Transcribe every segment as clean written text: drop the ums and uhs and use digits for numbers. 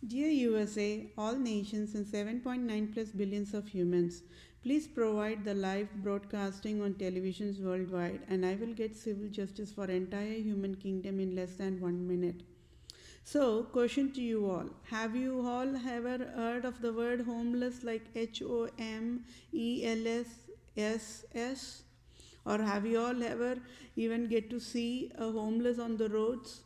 Dear USA, all nations, and 7.9 plus billions of humans, please provide the live broadcasting on televisions worldwide, and I will get civil justice for entire human kingdom in less than 1 minute. So, question to you all: have you all ever heard of the word homeless, like HOMELSS? Or have you all ever even get to see a homeless on the roads?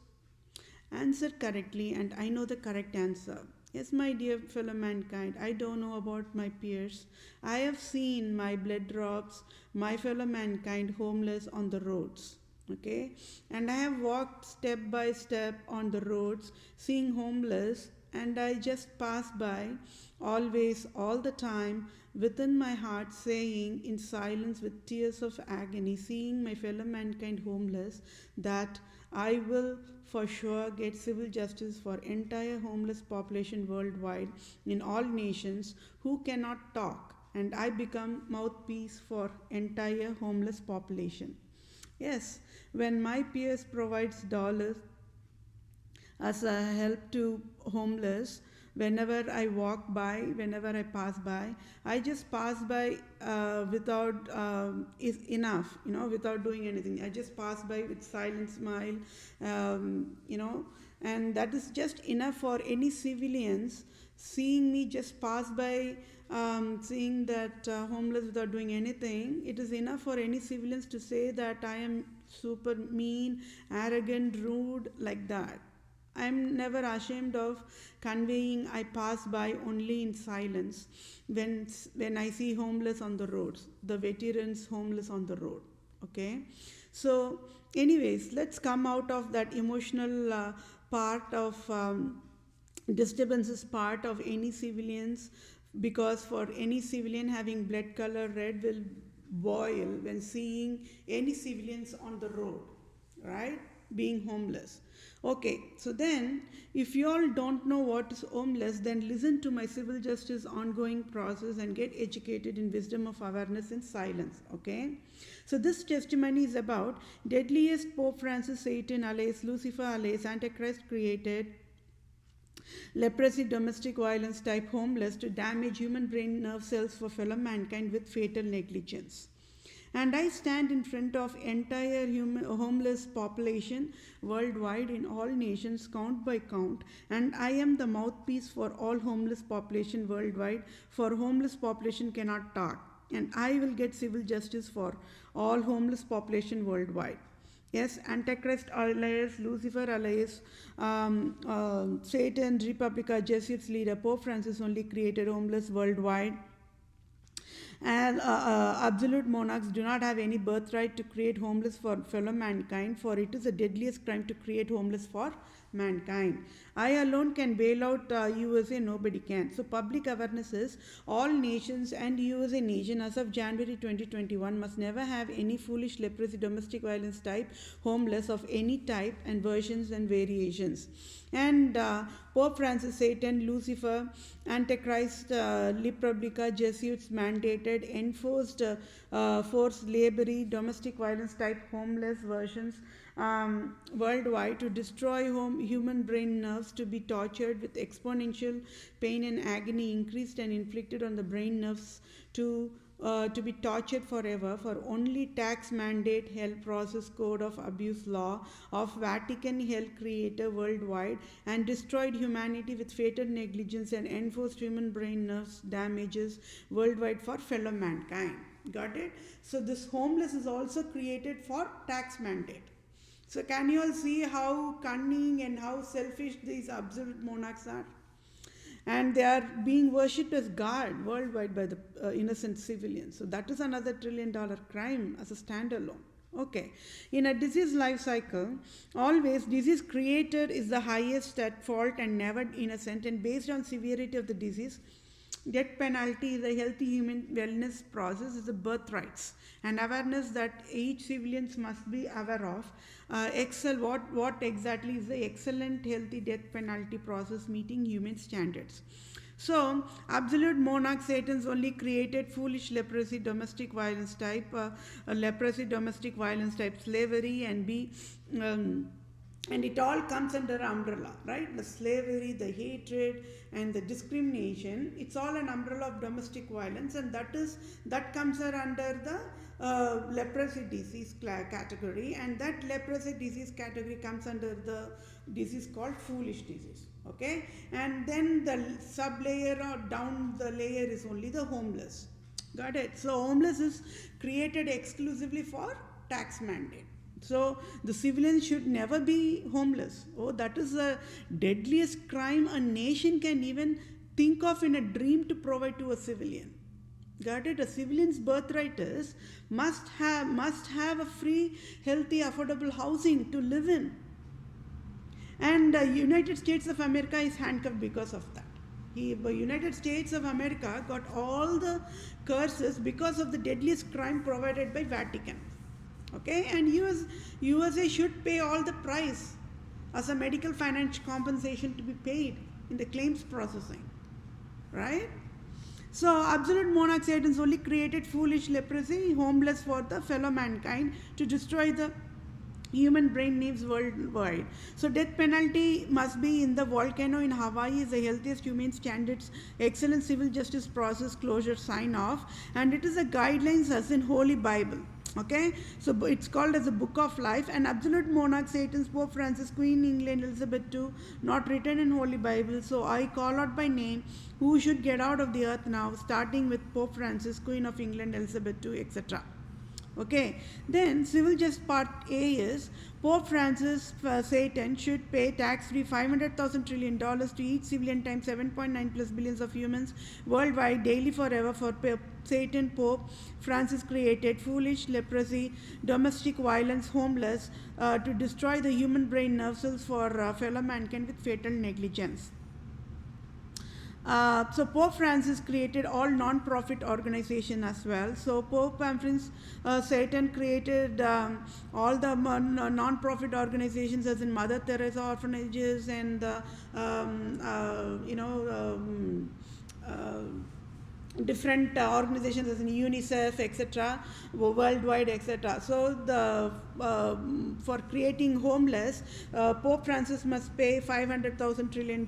Answer correctly, and I know the correct answer. Yes, my dear fellow mankind, I don't know about my peers. I have seen my blood drops, my fellow mankind homeless on the roads. Okay, and I have walked step by step on the roads, seeing homeless, and I just pass by, always, all the time, within my heart, saying in silence with tears of agony, seeing my fellow mankind homeless, that I will for sure get civil justice for entire homeless population worldwide in all nations who cannot talk, and I become mouthpiece for entire homeless population. Yes, when my peers provides dollars as a help to homeless, whenever I walk by, whenever I pass by, I just pass by without is enough, without doing anything. I just pass by with silent smile, and that is just enough for any civilians seeing me just pass by, seeing that homeless without doing anything. It is enough for any civilians to say that I am super mean, arrogant, rude, like that. I'm never ashamed of conveying I pass by only in silence when I see homeless on the roads, the veterans homeless on the road. Okay, so anyways, let's come out of that emotional part of disturbance is part of any civilians, because for any civilian having blood color red will boil when seeing any civilians on the road, right, being homeless. Okay, so then if you all don't know what is homeless, then listen to my civil justice ongoing process and get educated in wisdom of awareness in silence. Okay, so this testimony is about deadliest Pope Francis, Satan alias Lucifer alias Antichrist, created leprosy, domestic violence type homeless to damage human brain nerve cells for fellow mankind with fatal negligence. And I stand in front of entire homeless population worldwide in all nations, count by count, and I am the mouthpiece for all homeless population worldwide, for homeless population cannot talk, and I will get civil justice for all homeless population worldwide. Yes, Antichrist alias, Lucifer alias, Satan, Republica, Jesuits leader, Pope Francis only created homeless worldwide, and absolute monarchs do not have any birthright to create homeless for fellow mankind, for it is the deadliest crime to create homeless for mankind. I alone can bail out USA, nobody can. So public awareness is all nations and USA nation as of January 2021 must never have any foolish leprosy, domestic violence type homeless of any type and versions and variations. And Pope Francis, Satan, Lucifer, Antichrist, Republica, Jesuits mandated, enforced forced labor, domestic violence type homeless versions worldwide to destroy human brain nerves, to be tortured with exponential pain and agony increased and inflicted on the brain nerves, to be tortured forever for only tax mandate hell process code of abuse law of Vatican hell creator worldwide, and destroyed humanity with fatal negligence and enforced human brain nerves damages worldwide for fellow mankind. Got it? So this homeless is also created for tax mandate. So can you all see how cunning and how selfish these absolute monarchs are? And they are being worshipped as God worldwide by the innocent civilians. So that is another $1 trillion crime as a standalone. Okay, in a disease life cycle, always disease creator is the highest at fault and never innocent, and based on severity of the disease, death penalty is a healthy human wellness process, is a birthrights and awareness that each civilians must be aware of. Excel what exactly is the excellent healthy death penalty process meeting human standards. So, absolute monarch Satan's only created foolish leprosy, domestic violence type, leprosy, domestic violence type slavery, and be and it all comes under umbrella, right? The slavery, the hatred, and the discrimination, it's all an umbrella of domestic violence, and that comes under the leprosy disease category, and that leprosy disease category comes under the disease called foolish disease. Okay, and then the sub layer or down the layer is only the homeless. Got it? So homeless is created exclusively for tax mandate. So the civilians should never be homeless. Oh, that is the deadliest crime a nation can even think of in a dream to provide to a civilian. Got it? A civilian's birthright is must have a free, healthy, affordable housing to live in. And the United States of America is handcuffed because of that. The United States of America got all the curses because of the deadliest crime provided by Vatican. Okay, and USA should pay all the price as a medical financial compensation to be paid in the claims processing, right? So absolute monarch Satan's only created foolish leprosy, homeless for the fellow mankind, to destroy the human brain needs worldwide. So death penalty must be in the volcano in Hawaii is the healthiest humane standards, excellent civil justice process closure sign off, and it is a guidelines as in Holy Bible. Okay, so it's called as a book of life. And absolute monarch Satan's Pope Francis, Queen England Elizabeth II, not written in Holy Bible. So I call out by name who should get out of the earth now, starting with Pope Francis, Queen of England Elizabeth II, etc. Okay, then civil justice part A is Pope Francis Satan should pay tax-free $500,000 trillion to each civilian times 7.9 plus billions of humans worldwide daily forever for Satan Pope Francis created foolish leprosy, domestic violence, homeless to destroy the human brain nerve cells for fellow mankind with fatal negligence. So Pope Francis created all non-profit organization as well. So Pope Francis Satan created all the non-profit organizations, as in Mother Teresa orphanages and different organizations as in UNICEF, etc., worldwide, etc. So the for creating homeless, Pope Francis must pay $500,000 trillion,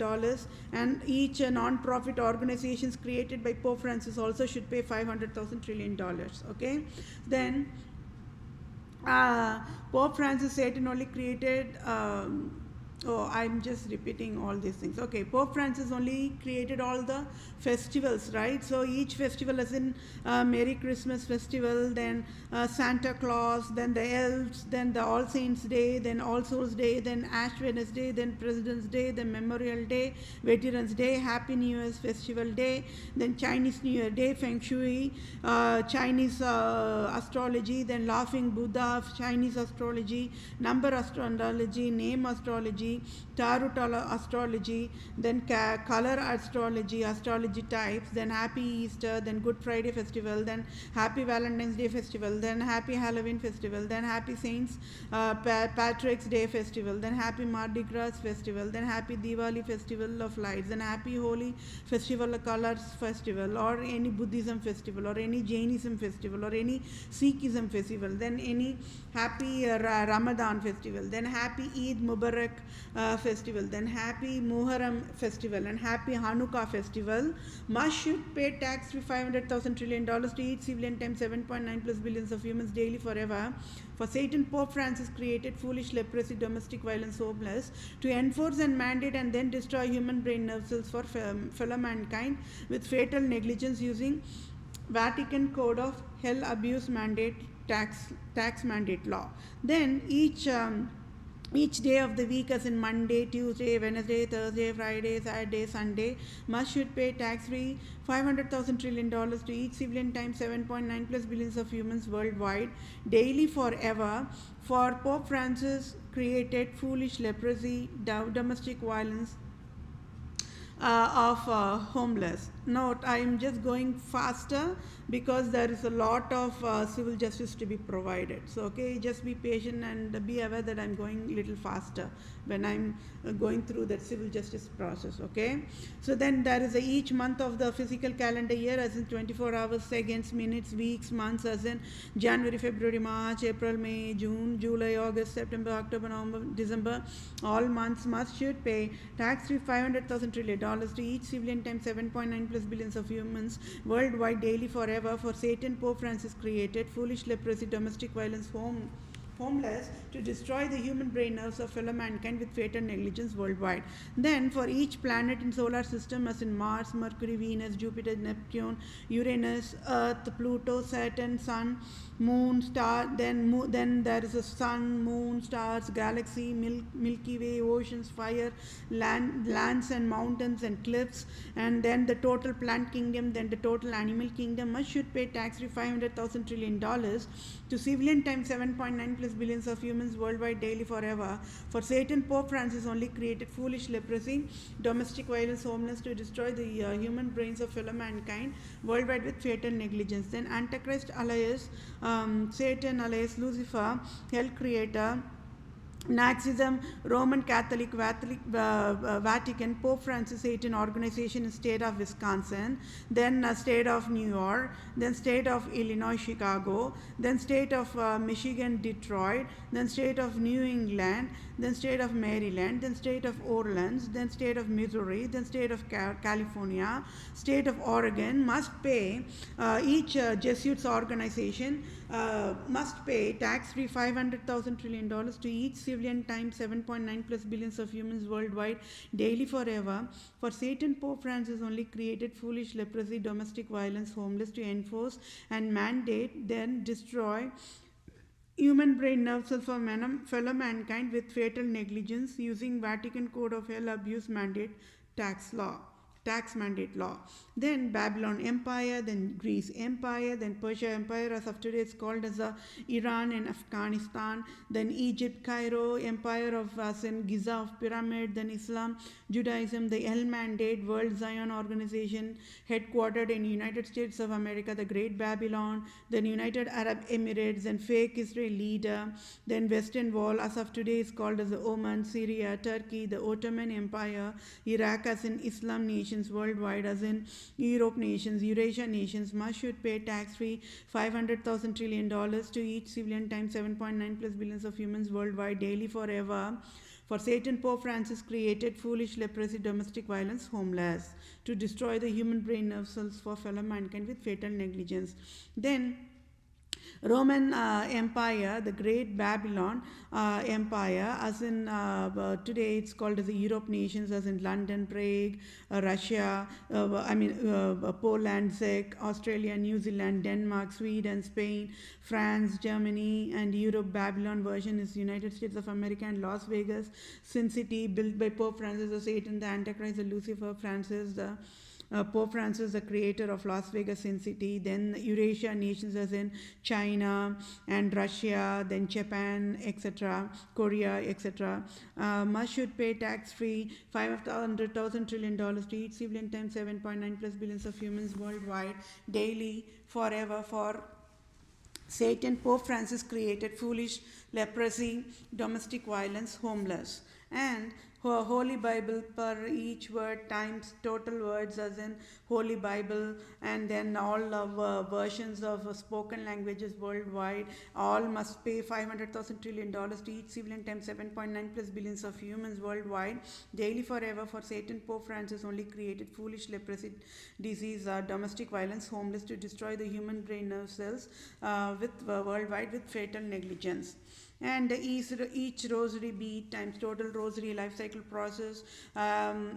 and each non-profit organizations created by Pope Francis also should pay $500,000 trillion. Okay, then Pope Francis Satan only created. I'm just repeating all these things. Okay, Pope Francis only created all the festivals, right? So each festival, as in Merry Christmas festival, then Santa Claus, then the elves, then the All Saints Day, then All Souls Day, then Ash Wednesday, then President's Day, then Memorial Day, Veterans Day, Happy New Year's Festival Day, then Chinese New Year Day, Feng Shui, Chinese astrology, then Laughing Buddha, Chinese astrology, number astrology, name astrology, tarot astrology, then color astrology, astrology types, then Happy Easter, then Good Friday festival, then Happy Valentine's Day festival, then Happy Halloween festival, then Happy Saints Patrick's Day festival, then Happy Mardi Gras festival, then Happy Diwali festival of lights, then Happy Holi festival of colors festival, or any Buddhism festival, or any Jainism festival, or any Sikhism festival, then any Happy Ramadan festival, then Happy Eid Mubarak festival, then Happy Muharram festival, and Happy Hanukkah festival must should pay tax for $500,000 trillion to each civilian times 7.9 plus billions of humans daily forever. For Satan, Pope Francis created foolish leprosy, domestic violence, homeless to enforce and mandate and then destroy human brain nerve cells for fellow mankind with fatal negligence using Vatican Code of Hell Abuse Mandate tax mandate law. Then each day of the week, as in Monday, Tuesday, Wednesday, Thursday, Friday, Saturday, Sunday, must should pay tax-free $500,000 trillion to each civilian times 7.9 plus billions of humans worldwide daily forever. For Pope Francis created foolish leprosy, domestic violence, homeless. Note, I am just going faster because there is a lot of civil justice to be provided. So, okay, just be patient and be aware that I'm going a little faster when I'm going through that civil justice process. Okay, so then there is each month of the physical calendar year, as in 24 hours, seconds, minutes, weeks, months, as in January, February, March, April, May, June, July, August, September, October, November, December. All months should pay tax-free $500,000 trillion to each civilian times 7.9 plus billions of humans worldwide daily forever. For Satan, Pope Francis created foolish leprosy, domestic violence, homeless to destroy the human brain nerves of fellow mankind with fatal negligence worldwide. Then, for each planet in solar system, as in Mars, Mercury, Venus, Jupiter, Neptune, Uranus, Earth, Pluto, Saturn, Sun, Moon, Star, then there is a Sun, Moon, stars, galaxy, Milky Way, oceans, fire, lands and mountains and cliffs, and then the total plant kingdom, then the total animal kingdom must should pay tax-free $500,000 trillion to civilian times 7.9 plus billions of humans worldwide daily forever. For Satan, Pope Francis only created foolish leprosy, domestic violence, homeless to destroy the human brains of fellow mankind worldwide with fatal negligence. Then Antichrist alias Satan alias Lucifer, hell creator, Nazism, Roman Catholic, Vatican, Pope Francis Satan organization in state of Wisconsin, then state of New York, then state of Illinois, Chicago, then state of Michigan, Detroit, then state of New England, then state of Maryland, then state of Orleans, then state of Missouri, then state of California, state of Oregon must pay each Jesuits organization must pay tax-free $500,000 trillion to each civilian times 7.9 plus billions of humans worldwide daily forever. For Satan, Pope Francis only created foolish leprosy, domestic violence, homeless to enforce and mandate, then destroy human brain nerve cells for fellow mankind with fatal negligence using Vatican Code of Hell abuse mandate tax mandate law. Then Babylon Empire, then Greece Empire, then Persia Empire, as of today it's called as Iran and Afghanistan, then Egypt, Cairo Empire of Giza of Pyramid, then Islam, Judaism, the El Mandate, World Zion Organization, headquartered in United States of America, the Great Babylon, then United Arab Emirates, then fake Israel leader, then Western Wall, as of today is called as the Oman, Syria, Turkey, the Ottoman Empire, Iraq as in Islam nations worldwide, as in Europe nations, Eurasia nations must should pay tax-free $500,000 trillion to each civilian times 7.9 plus billions of humans worldwide daily forever. For Satan, Pope Francis created foolish leprosy, domestic violence, homeless to destroy the human brain nerve cells for fellow mankind with fatal negligence. Then Roman Empire, the Great Babylon Empire, as in today it's called as the Europe nations, as in London, Prague, Russia, Poland, Czech, Australia, New Zealand, Denmark, Sweden, Spain, France, Germany, and Europe. Babylon version is United States of America and Las Vegas, Sin City, built by Pope Francis the Satan, the Antichrist, the Lucifer, Francis, the Pope Francis, the creator of Las Vegas Sin City, then Eurasia nations as in China and Russia, then Japan, etc., Korea, etc., must should pay tax-free $500,000 trillion to each civilian times 7.9 plus billions of humans worldwide daily forever. For Satan, Pope Francis created foolish leprosy, domestic violence, homeless, and Holy Bible per each word times total words as in Holy Bible, and then all versions of spoken languages worldwide all must pay $500,000 trillion to each civilian times 7.9 plus billions of humans worldwide daily forever. For Satan, Pope Francis only created foolish leprosy, disease, domestic violence, homeless to destroy the human brain nerve cells worldwide with fatal negligence. And each rosary bead times total rosary life cycle process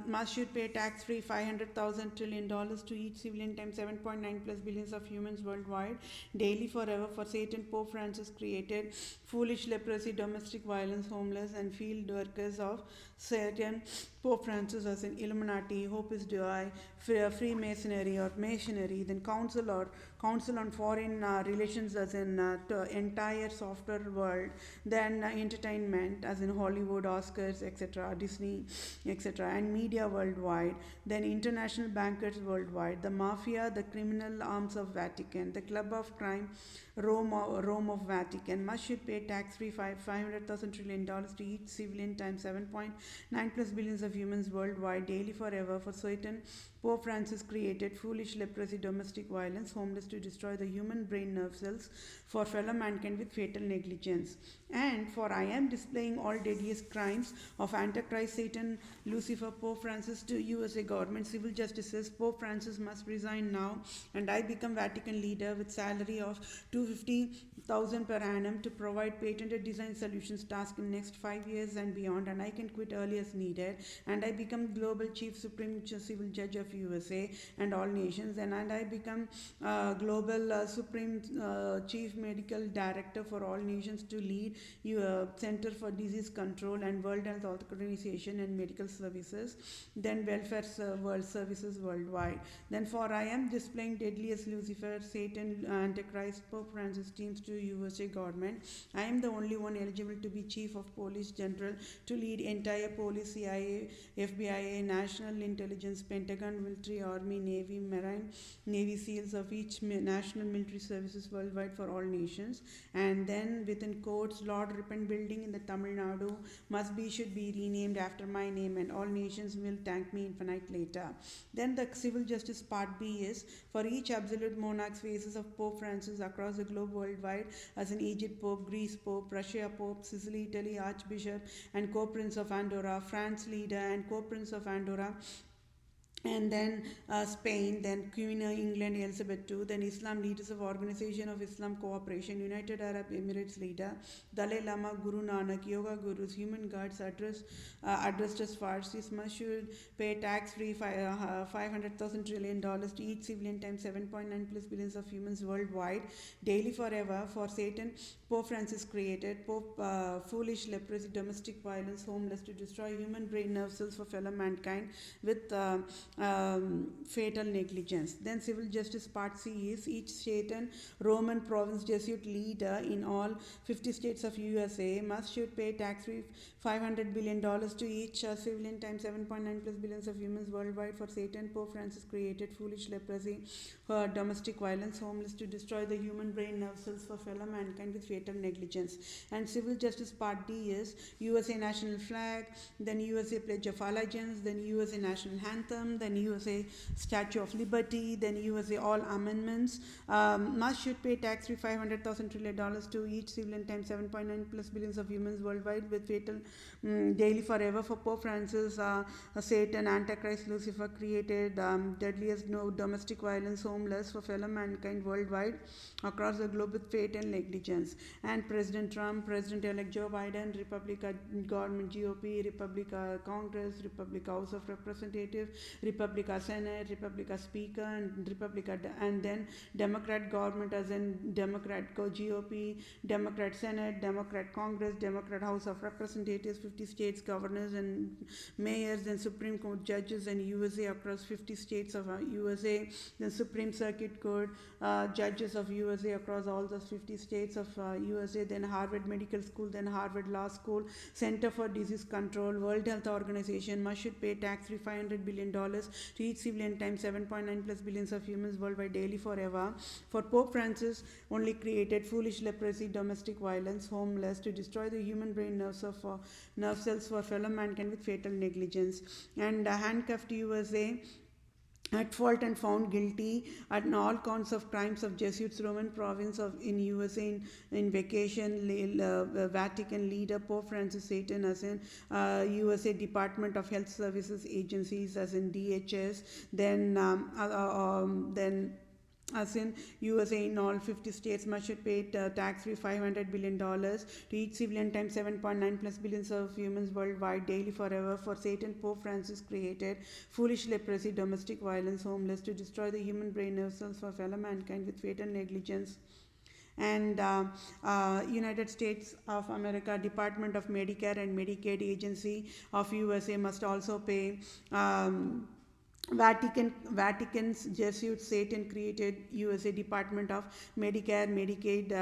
must should pay tax-free $500,000 trillion to each civilian times 7.9 plus billions of humans worldwide daily forever. For Satan, Pope Francis created foolish leprosy, domestic violence, homeless, and field workers of Satan Pope Francis as in Illuminati, Opus Dei, Freemasonry or Masonry, then Council on Foreign Relations as in entire software world, then entertainment as in Hollywood, Oscars, etc., Disney, etc., and media worldwide, then international bankers worldwide, the mafia, the criminal arms of Vatican, the club of crime, Rome of Vatican, must should pay tax-free $500,000 to each civilian times 7.9 plus billions of humans worldwide daily forever for certain. Pope Francis created foolish leprosy, domestic violence, homeless to destroy the human brain nerve cells for fellow mankind with fatal negligence. And for I am displaying all deadliest crimes of Antichrist, Satan, Lucifer, Pope Francis to USA government, civil justices, Pope Francis must resign now, and I become Vatican leader with salary of 250,000 per annum to provide patented design solutions task in next 5 years and beyond, and I can quit early as needed, and I become global chief supreme civil judge of USA and all nations, and I become global supreme chief medical director for all nations to lead Center for Disease Control and World Health Organization and medical services, then welfare world services worldwide. Then for I am displaying deadliest Lucifer, Satan, Antichrist, Pope Francis teams to USA government. I am the only one eligible to be chief of police general to lead entire police, CIA, FBI, national intelligence, Pentagon, military, army, navy, marine, navy seals of each national military services worldwide for all nations. And then within courts, Lord Ripon building in the Tamil Nadu should be renamed after my name, and all nations will thank me infinite later. Then the civil justice part B is for each absolute monarch's faces of Pope Francis across the globe worldwide, as in Egypt Pope, Greece Pope, Russia Pope, Sicily, Italy Archbishop, and co-prince of Andorra, France leader and co-prince of Andorra, and then Spain, then Queen of England Elizabeth II, then Islam leaders of Organization of Islam Cooperation, United Arab Emirates leader, Dalai Lama, Guru Nanak, yoga gurus, human guards addressed as Farsis must should pay tax-free $500,000 trillion to each civilian times 7.9 plus billions of humans worldwide daily forever for Satan. Pope Francis created Pope foolish leprosy, domestic violence, homeless to destroy human brain nerve cells for fellow mankind with fatal negligence. Then civil justice part C is each state and Roman province Jesuit leader in all 50 states of USA should pay tax-free $500 billion to each civilian times 7.9 plus billions of humans worldwide for Satan. Pope Francis created foolish leprosy, domestic violence, homeless to destroy the human brain nerve cells for fellow mankind with fatal negligence. And civil justice part D is USA national flag, then USA Pledge of Allegiance, then USA national anthem, then USA Statue of Liberty, then USA all amendments should pay tax-free $500,000 trillion to each civilian times 7.9 plus billions of humans worldwide with fatal daily forever for Pope Francis. Satan, Antichrist, Lucifer created deadliest domestic violence, homeless for fellow mankind worldwide across the globe with fatal negligence. And President Trump, President-elect Joe Biden, Republican government GOP, Republican Congress, Republican House of Representatives, Republican Senate, Republican Speaker, and Republican, and then Democrat government as in Democrat GOP, Democrat Senate, Democrat Congress, Democrat House of Representatives, 50 states governors and mayors, then Supreme Court judges and USA across 50 states of USA, then Supreme Circuit Court judges of USA across all those 50 states of USA, then Harvard Medical School, then Harvard Law School, Center for Disease Control, World Health Organization should pay tax-free $500 billion to each civilian times 7.9 plus billions of humans worldwide daily forever. For Pope Francis only created foolish leprosy, domestic violence, homeless to destroy the human brain nerve cells for fellow mankind with fatal negligence, and handcuffed USA at fault and found guilty on all counts of crimes of Jesuits Roman province in USA in vacation Vatican leader Pope Francis Satan as in USA Department of Health Services agencies as in DHS, then as in USA in all 50 states should pay tax-free $500 billion to each civilian times 7.9 plus billions of humans worldwide daily forever for Satan. Pope Francis created foolish leprosy, domestic violence, homeless to destroy the human brain nerve cells for fellow mankind with fatal negligence. And United States of America Department of Medicare and Medicaid Agency of USA must also pay. Vatican's Jesuit Satan created USA Department of Medicare, Medicaid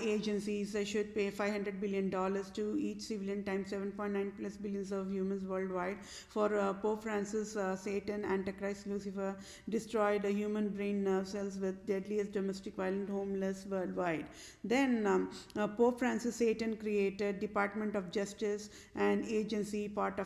agencies should pay $500 billion to each civilian times 7.9 plus billions of humans worldwide for Pope Francis. Satan, Antichrist, Lucifer destroyed human brain nerve cells with deadliest domestic violent homeless worldwide. Then Pope Francis Satan created Department of Justice and agency, part A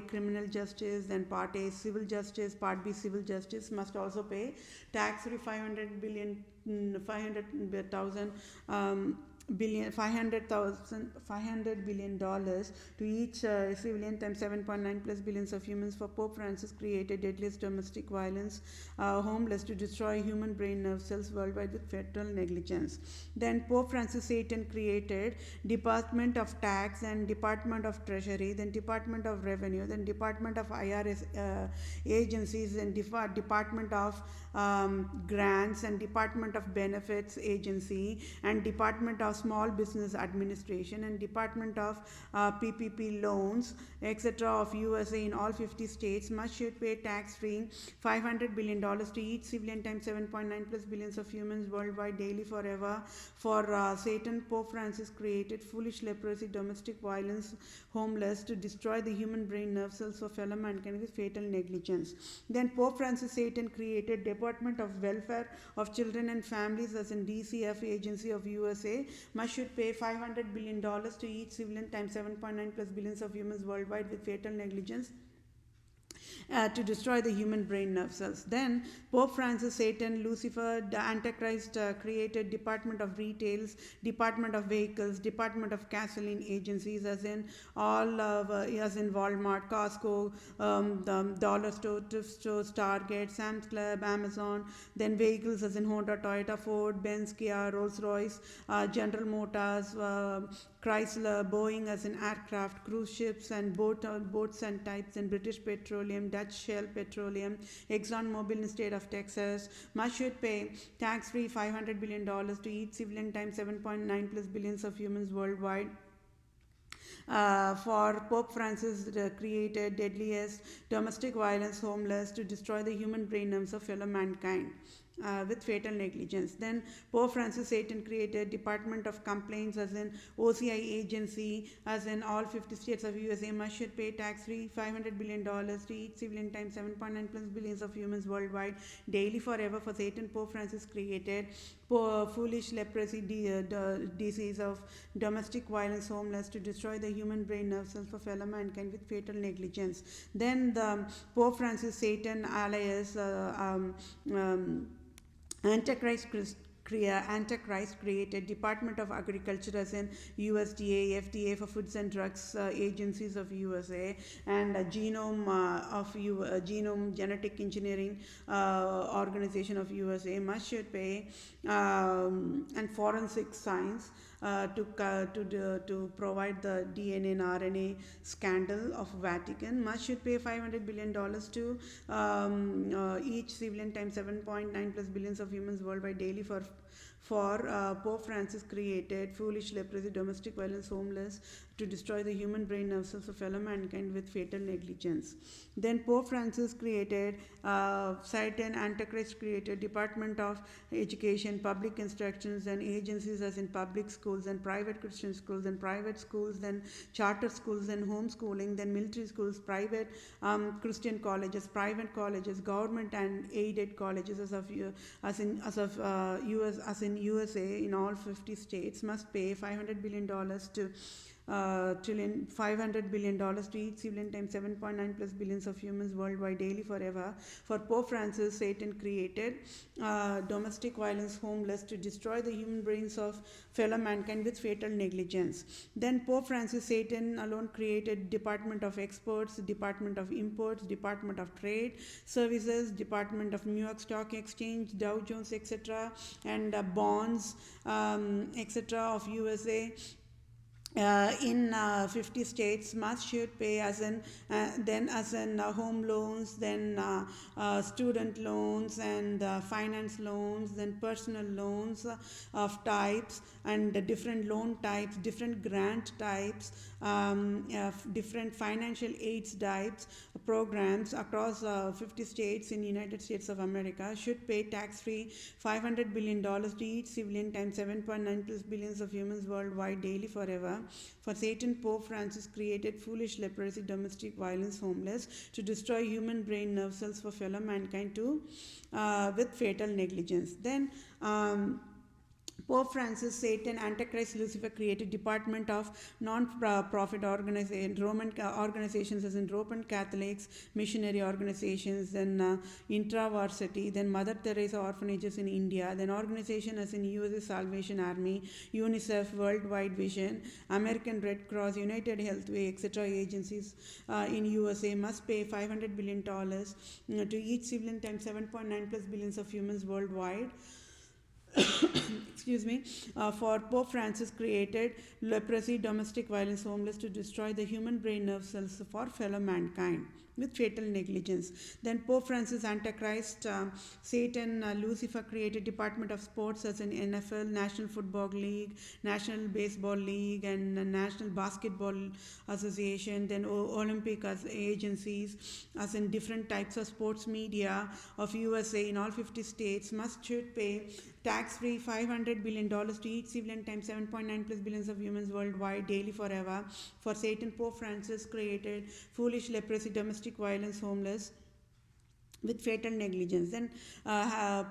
criminal justice, then part A civil justice, part B civil justice must also pay tax-free 500,000 $500 billion to each civilian times 7.9 plus billions of humans for Pope Francis created deadliest domestic violence homeless to destroy human brain nerve cells worldwide with fatal negligence. Then Pope Francis Satan created Department of Tax and Department of Treasury, then Department of Revenue, then Department of IRS agencies, and Department of Grants and Department of Benefits Agency and Department of Small Business Administration and Department of PPP loans, etc. of USA in all 50 states must should pay tax-free $500 billion to each civilian times 7.9 plus billions of humans worldwide daily forever for Satan. Pope Francis created foolish leprosy, domestic violence, homeless to destroy the human brain nerve cells of fellow mankind with fatal negligence. Then Pope Francis Satan created Department of Welfare of Children and Families as in DCF agency of USA must should pay $500 billion to each civilian times 7.9 plus billions of humans worldwide with fatal negligence to destroy the human brain nerve cells. Then Pope Francis, Satan, Lucifer, the Antichrist created Department of Retails, Department of Vehicles, Department of Gasoline agencies, as in all as in Walmart, Costco, the dollar store, thrift stores, Target, Sam's Club, Amazon. Then vehicles, as in Honda, Toyota, Ford, Benz, Kia, Rolls Royce, General Motors, Chrysler, Boeing, as in aircraft, cruise ships and boats and types, and British Petroleum, Dutch Shell Petroleum, ExxonMobil in the state of Texas must should pay tax-free $500 billion to each civilian times 7.9 plus billions of humans worldwide. For Pope Francis created deadliest domestic violence homeless to destroy the human brain nerves of fellow mankind. With fatal negligence. Then Pope Francis Satan created Department of Complaints as in OCI agency as in all 50 states of USA must should pay tax-free $500 billion to each civilian times 7.9 plus billions of humans worldwide daily forever for Satan. Pope Francis created foolish leprosy disease of domestic violence homeless to destroy the human brain nerve cells for fellow mankind with fatal negligence. Then the Pope Francis Satan alias Antichrist created Department of Agriculture as in USDA, FDA for Foods and Drugs agencies of USA, and Genome Genetic Engineering Organization of USA must should pay, and Forensic Science to provide the DNA and RNA scandal of Vatican must should pay $500 billion to each civilian times 7.9 plus billions of humans worldwide daily for Pope Francis created foolish leprosy, domestic violence, homeless to destroy the human brain nerve cells of fellow mankind with fatal negligence. Then Pope Francis created Satan, Antichrist created Department of Education, Public Instructions and agencies as in public schools and private Christian schools and private schools, then charter schools and homeschooling, then military schools, private Christian colleges, private colleges, government and aided colleges as in USA in all 50 states must pay $500 billion to $500 billion to each civilian times 7.9 plus billions of humans worldwide daily forever for Pope Francis. Satan created domestic violence homeless to destroy the human brains of fellow mankind with fatal negligence. Then Pope Francis Satan alone created Department of Exports, Department of Imports, Department of Trade Services, Department of New York Stock Exchange, Dow Jones, etc., and bonds, etc. of USA. in 50 states must should pay as in then as in home loans, then student loans, and finance loans, then personal loans of types, and the different loan types, different grant types, different financial aids types, programs across 50 states in United States of America should pay tax-free $500 billion to each civilian times 7.9 plus billions of humans worldwide daily forever. For Satan, Pope Francis created foolish leprosy, domestic violence, homeless, to destroy human brain nerve cells for fellow mankind to with fatal negligence. Then Pope Francis, Satan, Antichrist, Lucifer created Department of Non-Profit Roman organizations as in Roman Catholics, missionary organizations, then IntraVarsity, then Mother Teresa orphanages in India, then organization as in USA Salvation Army, UNICEF, Worldwide Vision, American Red Cross, United Healthway, etc. agencies in USA must pay $500 billion to each civilian times 7.9 plus billions of humans worldwide. Excuse me, for Pope Francis created leprosy, domestic violence, homeless, to destroy the human brain nerve cells for fellow mankind with fatal negligence. Then Pope Francis, Antichrist, Satan, Lucifer created Department of Sports as in NFL, National Football League, National Baseball League, and National Basketball Association, then Olympic as agencies, as in different types of sports media of USA in all 50 states must should pay tax-free $500 billion to each civilian times 7.9 plus billions of humans worldwide daily forever. For Satan, Pope Francis created foolish leprosy, domestic violence, homeless, with fatal negligence. Then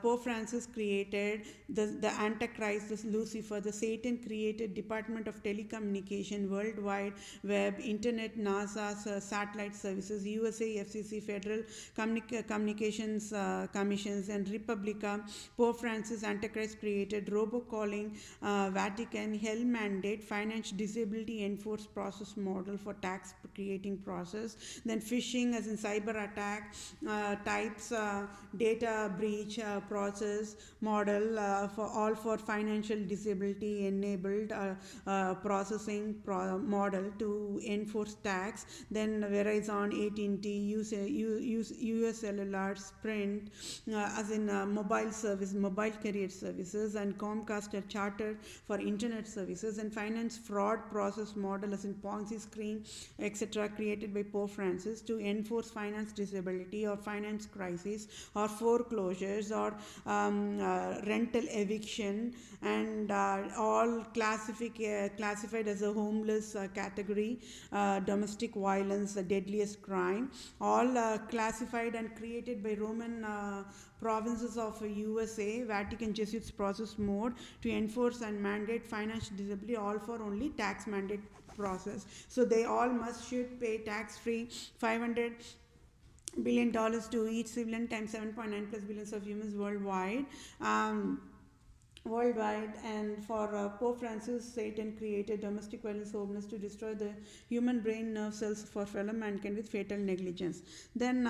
Pope Francis created the Antichrist, the Lucifer, the Satan created Department of Telecommunication, Worldwide Web, Internet, NASA, satellite services, USA, FCC, Federal Communications Commissions, and Republica. Pope Francis, Antichrist created robocalling, Vatican, Hell Mandate, Financial Disability Enforced Process Model for tax creating process. Then phishing as in cyber attack, types, data breach process model for financial disability enabled processing model to enforce tax. Then Verizon, AT&T, US Cellular, Sprint as in mobile service, mobile carrier services, and Comcast a charter for internet services, and finance fraud process model as in Ponzi scheme, etc., created by Pope Francis to enforce finance disability or finance crisis or foreclosures or rental eviction, and all classified as a homeless category, domestic violence, the deadliest crime, all classified and created by Roman provinces of USA, Vatican Jesuits process mode to enforce and mandate financial disability, all for only tax mandate process. So they all must should pay tax-free $500 billion to each civilian times 7.9 plus billions of humans worldwide. And for Pope Francis, Satan created domestic violence, homeless, to destroy the human brain nerve cells for fellow mankind with fatal negligence. Then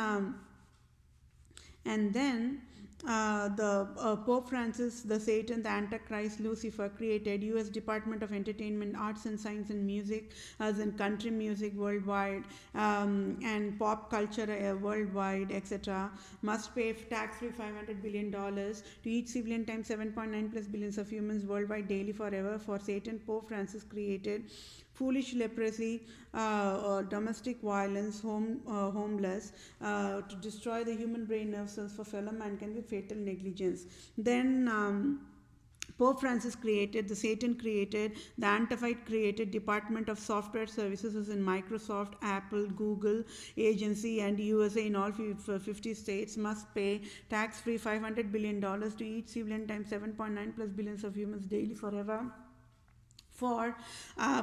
the Pope Francis, the Satan, the Antichrist, Lucifer created U.S. Department of Entertainment, Arts and Science and Music, as in country music worldwide, and pop culture worldwide, etc. Must pay tax-free $500 billion to each civilian times 7.9 plus billions of humans worldwide daily forever. For Satan, Pope Francis created foolish leprosy, domestic violence, homeless, to destroy the human brain nerve cells for fellow mankind with fatal negligence. Then Pope Francis created, the Satan created, the Antichrist created Department of Software Services as in Microsoft, Apple, Google, agency, and USA in all 50 states must pay tax-free $500 billion to each civilian times 7.9 plus billions of humans daily forever. For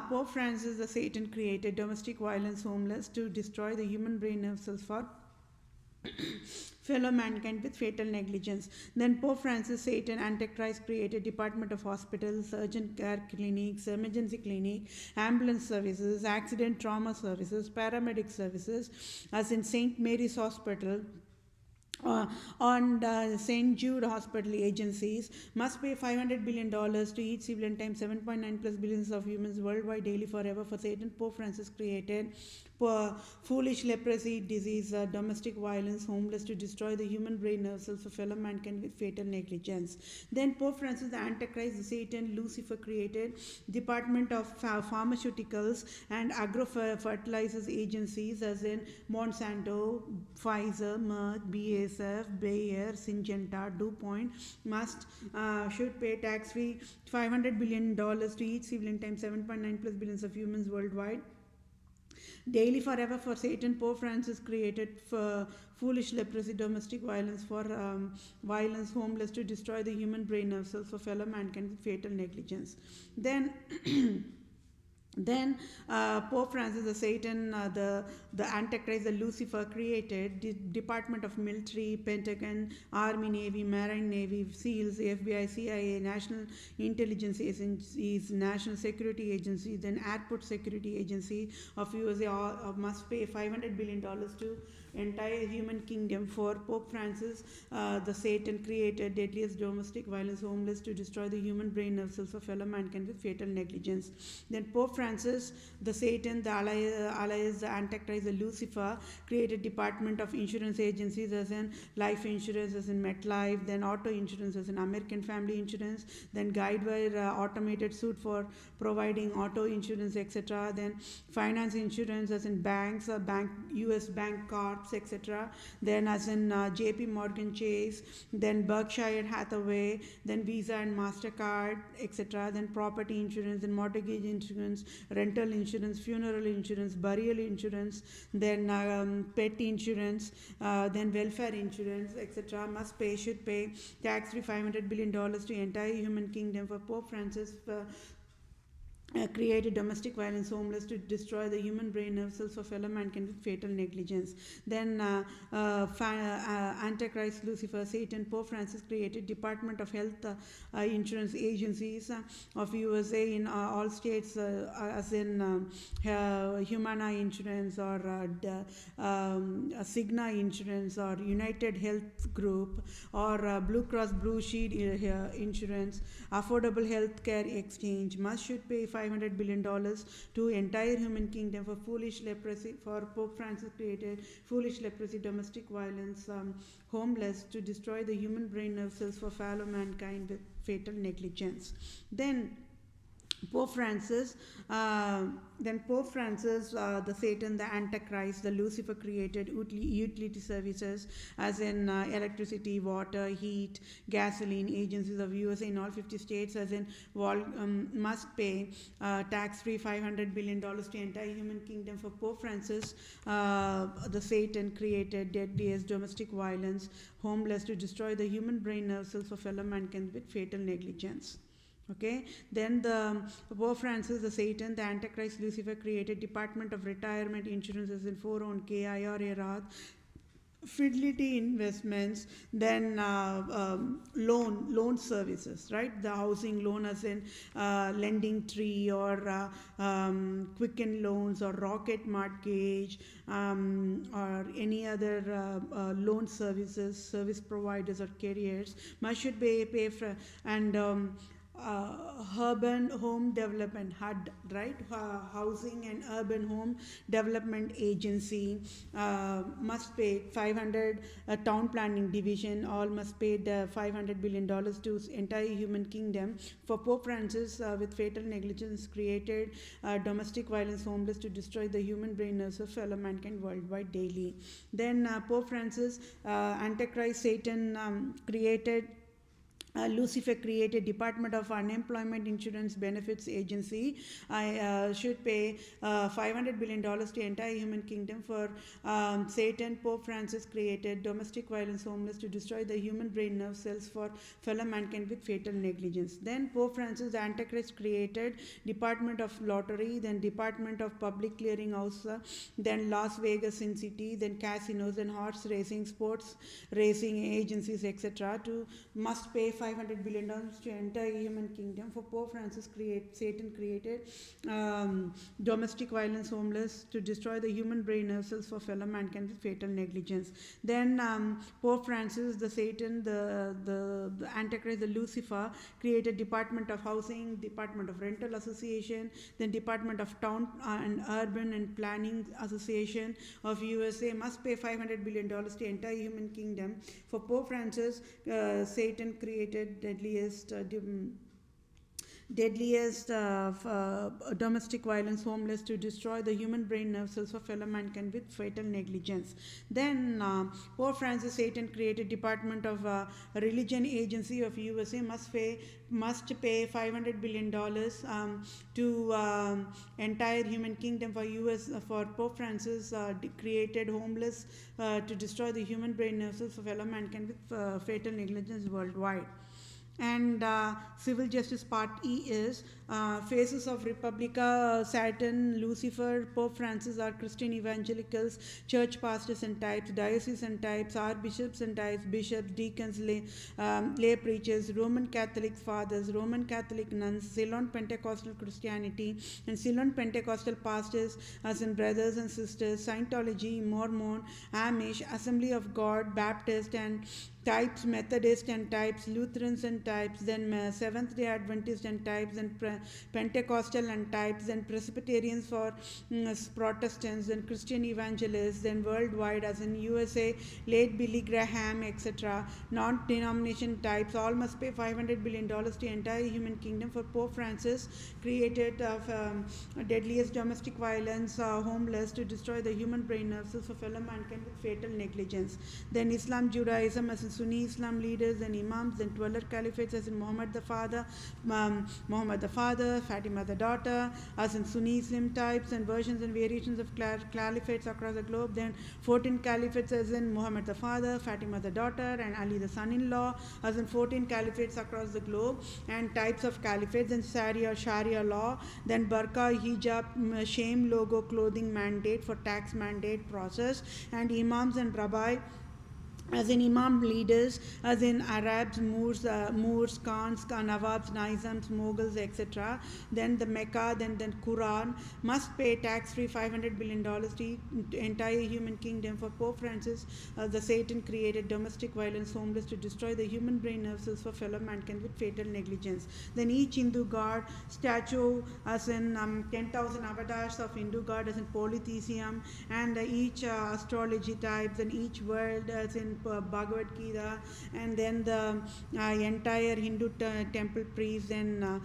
Pope Francis, the Satan created domestic violence, homeless, to destroy the human brain nerve cells for fellow mankind with fatal negligence. Then Pope Francis, Satan, Antichrist created Department of Hospitals, Urgent Care Clinics, Emergency Clinic, Ambulance Services, Accident Trauma Services, Paramedic Services, as in St. Mary's Hospital, uh, on the St. Jude Hospital agencies must pay $500 billion to each civilian times 7.9 plus billions of humans worldwide daily forever for Satan. Pope Francis created foolish leprosy, disease, domestic violence, homeless to destroy the human brain nerve cells for fellow mankind with fatal negligence. Then Pope Francis, the Antichrist, the Satan, Lucifer created Department of Pharmaceuticals and Agro-Fertilizers agencies as in Monsanto, Pfizer, Merck, BASF, Bayer, Syngenta, DuPont should pay tax-free $500 billion to each civilian times 7.9 plus billions of humans worldwide daily forever for Satan. Pope Francis created for foolish leprosy, domestic violence, for violence, homeless to destroy the human brain nerve cells for fellow mankind with fatal negligence. Then Then Pope Francis, the Satan, the Antichrist, the Lucifer created the Department of Military, Pentagon, Army, Navy, Marine Navy, SEALs, FBI, CIA, National Intelligence Agencies, National Security Agency, then Airport Security Agency of USA must pay $500 billion to entire human kingdom for Pope Francis, the Satan created deadliest domestic violence, homeless to destroy the human brain nerve cells of fellow mankind with fatal negligence. Then Pope Francis, the Satan, the Allies, the Antichrist, the Lucifer created Department of Insurance Agencies as in life insurance, as in MetLife, then auto insurance, as in American Family Insurance, then Guidewire automated suit for providing auto insurance, etc. Then finance insurance, as in banks, US bank corps, etc. Then as in JP Morgan Chase, then Berkshire Hathaway, then Visa and MasterCard, etc. Then property insurance, then mortgage insurance, rental insurance, funeral insurance, burial insurance, then pet insurance, then welfare insurance, etc. should pay tax-free $500 billion to entire human kingdom for Pope Francis. Created domestic violence, homeless to destroy the human brain nerve cells for fellow mankind with fatal negligence. Then Antichrist, Lucifer, Satan, Pope Francis created Department of Health Insurance Agencies of USA in all states, as in Humana Insurance or Cigna Insurance or United Health Group or Blue Cross Blue Shield Insurance, Affordable Health Care Exchange should pay $500 billion to entire human kingdom for foolish leprosy. For Pope Francis created foolish leprosy, domestic violence, homeless to destroy the human brain nerve cells for fellow mankind with fatal negligence. Then Pope Francis, the Satan, the Antichrist, the Lucifer created utility services as in electricity, water, heat, gasoline agencies of USA in all 50 states as in must pay tax-free $500 billion to entire human kingdom for Pope Francis. The Satan created deadliest domestic violence, homeless to destroy the human brain nerve cells for fellow mankind with fatal negligence. Okay, then the Pope Francis, the Satan, the Antichrist, Lucifer created Department of Retirement Insurances in 401k, IRA, Roth, Fidelity Investments, then loan services, right? The housing loan as in Lending Tree or Quicken Loans or Rocket Mortgage or any other loan service providers or carriers should pay for, and urban home development HUD, right? Housing and urban home development agency must pay 500, town planning division all must pay the $500 billion to entire human kingdom for Pope Francis with fatal negligence created domestic violence, homeless to destroy the human brain nerves of fellow mankind worldwide daily. Then Pope Francis, Antichrist, Satan created Lucifer created Department of Unemployment Insurance Benefits Agency. Should pay $500 billion to entire human kingdom for Satan. Pope Francis created domestic violence, homeless to destroy the human brain nerve cells for fellow mankind with fatal negligence. Then Pope Francis, the Antichrist, created Department of Lottery, then Department of Public Clearinghouse, then Las Vegas Sin City, then casinos and horse racing, sports racing agencies, etc. to must pay $500 billion to enter human kingdom. For Pope Francis, Satan created domestic violence, homeless, to destroy the human brain nerve cells for fellow mankind with fatal negligence. Then Pope Francis, the Satan, the Antichrist, the Lucifer, created Department of Housing, Department of Rental Association, then Department of Town and Urban and Planning Association of USA must pay $500 billion to enter human kingdom. For Pope Francis, Satan created deadliest domestic violence, homeless, to destroy the human brain nerve cells for fellow mankind with fatal negligence. Then Pope Francis, Satan created Department of Religion Agency of USA must pay $500 billion to entire human kingdom. For Pope Francis created homeless to destroy the human brain nerve cells for fellow mankind with fatal negligence worldwide. And civil justice part E is faces of Republica, Satan, Lucifer, Pope Francis are Christian evangelicals, church pastors and types, diocesan types, archbishops and types, bishops, deacons, lay preachers, Roman Catholic fathers, Roman Catholic nuns, Ceylon Pentecostal Christianity, and Ceylon Pentecostal pastors as in brothers and sisters, Scientology, Mormon, Amish, Assembly of God, Baptist and types, Methodist and types, Lutherans and types, then Seventh-day Adventist and types, and Pentecostal and types, then Presbyterians for Protestants, then Christian evangelists, then worldwide as in USA, late Billy Graham, etc., non-denomination types, all must pay $500 billion to entire human kingdom. For Pope Francis created deadliest domestic violence, homeless, to destroy the human brain nerve cells for fellow mankind with fatal negligence. Then Islam, Judaism as in Sunni Islam leaders and imams, then 12 caliphates as in Muhammad the Father, Fatima the daughter, as in Sunni Islam types and versions and variations of caliphates across the globe, then 14 caliphates as in Muhammad the Father, Fatima the daughter, and Ali the son-in-law, as in 14 caliphates across the globe, and types of caliphates, and Sharia law, then burqa, hijab, shame logo clothing mandate for tax mandate process, and imams and rabbi as in imam leaders, as in Arabs, Moors, Khans, Nawabs, Nizams, Mughals, etc. Then the Mecca, then Quran must pay tax-free $500 billion to entire human kingdom. For Pope Francis, the Satan created domestic violence, homeless, to destroy the human brain nerve cells for fellow mankind with fatal negligence. Then each Hindu god statue, as in 10,000 avatars of Hindu god, as in polytheism, and each astrology types, and each world, as in Bhagavad Gita, and then the entire Hindu temple priests, then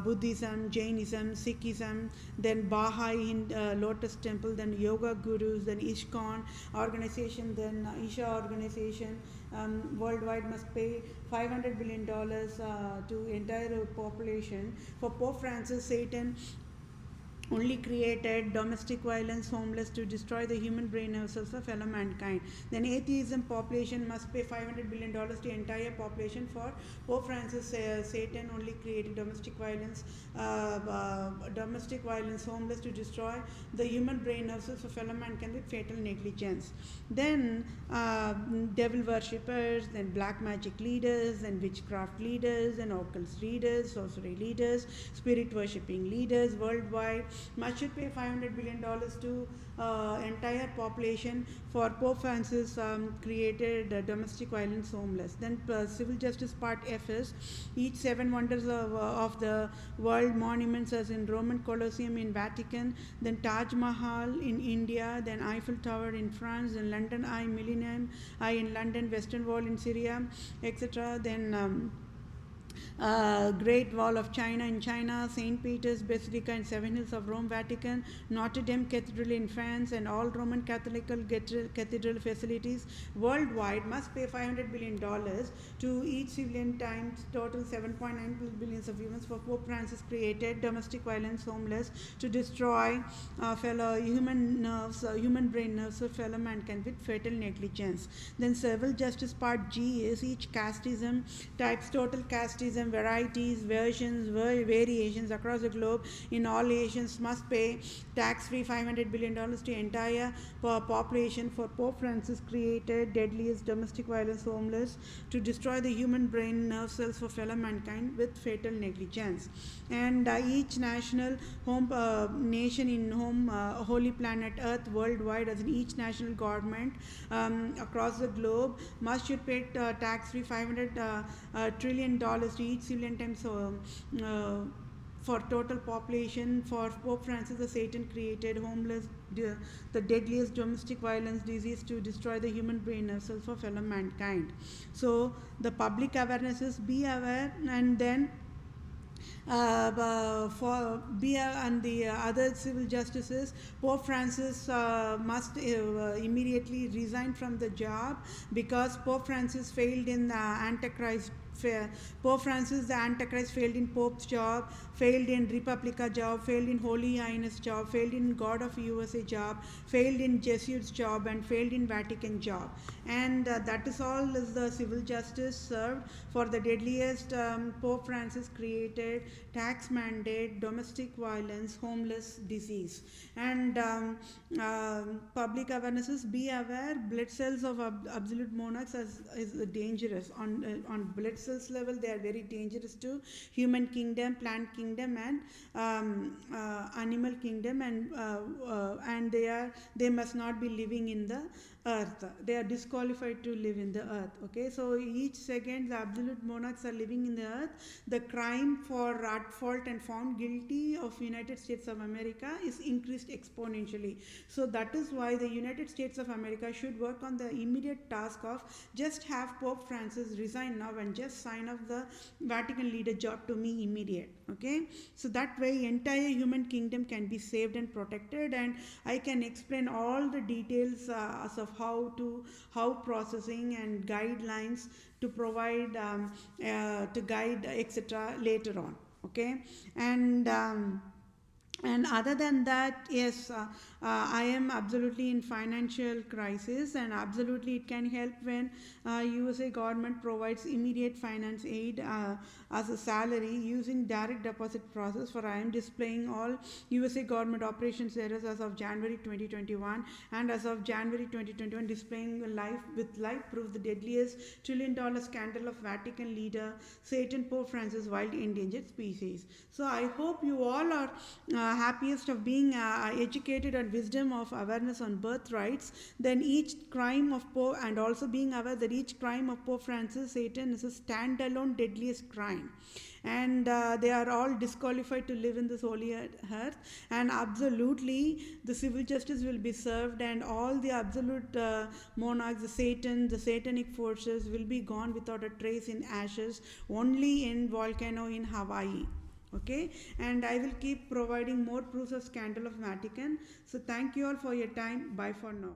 Buddhism, Jainism, Sikhism, then Baha'i Lotus Temple, then Yoga Gurus, then ISKCON organization, then Isha organization, worldwide must pay $500 billion to entire population. For Pope Francis, Satan only created domestic violence, homeless, to destroy the human brain nerve cells of fellow mankind. Then atheism population must pay $500 billion to entire population. For Pope Francis, Satan only created domestic violence, homeless, to destroy the human brain nerve cells of fellow mankind with fatal negligence. Then devil worshippers, then black magic leaders, then witchcraft leaders, and occult leaders, sorcery leaders, spirit worshipping leaders worldwide must should pay $500 billion to entire population. For Pope Francis created domestic violence, homeless. Then civil justice part F is each 7 wonders of the world monuments, as in Roman Colosseum in Vatican, then Taj Mahal in India, then Eiffel Tower in France, then London Eye, Millennium Eye in London, Western Wall in Syria, etc. Then Great Wall of China in China, St. Peter's Basilica and Seven Hills of Rome, Vatican, Notre Dame Cathedral in France, and all Roman Catholic cathedral facilities worldwide must pay $500 billion to each civilian times total 7.9 billions of humans. For Pope Francis created domestic violence, homeless, to destroy fellow human nerves, human brain nerves of fellow mankind with fatal negligence. Then civil justice part G is each casteism types, total casteism, varieties, versions, variations across the globe in all nations must pay tax-free $500 billion to entire population for Pope Francis created deadliest domestic violence homeless to destroy the human brain nerve cells for fellow mankind with fatal negligence. And each national home nation in home holy planet Earth worldwide, as in each national government across the globe, should pay tax-free $500 trillion to each civilian times for total population for Pope Francis the Satan created homeless the deadliest domestic violence disease to destroy the human brain as well for fellow mankind. So the public awareness is be aware, and then for Bia and the other civil justices, Pope Francis must immediately resign from the job because Pope Francis failed in the Antichrist. Pope Francis the Antichrist failed in Pope's job, failed in Republica job, failed in Holy Highness job, failed in God of USA job, failed in Jesuits job, and failed in Vatican job. And that is all is the civil justice served for the deadliest Pope Francis created tax mandate, domestic violence, homeless disease. And public awarenesses, be aware, blood cells of absolute monarchs is dangerous. On blood cells level, they are very dangerous to human kingdom, plant kingdom, and animal kingdom, and they must not be living in the earth. They are disqualified to live in the earth. Okay, so each second the absolute monarchs are living in the earth. The crime for at fault and found guilty of United States of America is increased exponentially. So that is why the United States of America should work on the immediate task of just have Pope Francis resign now and just sign off the Vatican leader job to me immediate. Okay, so that way entire human kingdom can be saved and protected, and I can explain all the details as of how processing and guidelines to provide to guide etc. later on. Okay, and other than that, yes, I am absolutely in financial crisis, and absolutely it can help when USA government provides immediate finance aid as a salary using direct deposit process. For I am displaying all USA government operations errors as of January 2021, and as of January 2021 displaying live proof the deadliest $1 trillion scandal of Vatican leader Satan Pope Francis wild endangered species. So I hope you all are happiest of being educated and wisdom of awareness on birthrights. Then each crime of Pope, and also being aware that each crime of Pope Francis Satan is a standalone deadliest crime, and they are all disqualified to live in this holy earth, and absolutely the civil justice will be served, and all the absolute monarchs, the satanic forces will be gone without a trace in ashes, only in volcano in Hawaii. Okay, and I will keep providing more proofs of scandal of Vatican. So thank you all for your time. Bye for now.